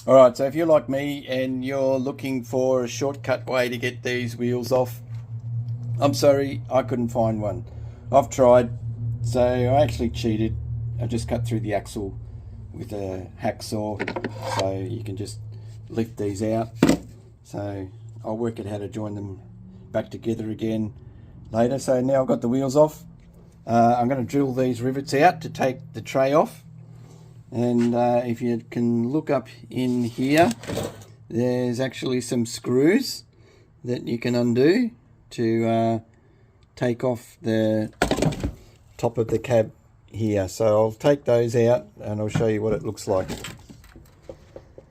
Alright, so if you're like me and you're looking for a shortcut way to get these wheels off, I'm sorry, I couldn't find one. I've tried, so I actually cheated. I just cut through the axle with a hacksaw, so you can just lift these out. So I'll work out how to join them back together again later. So now I've got the wheels off. I'm going to drill these rivets out to take the tray off. And if you can look up in here, there's actually some screws that you can undo to take off the top of the cab here. So I'll take those out and I'll show you what it looks like.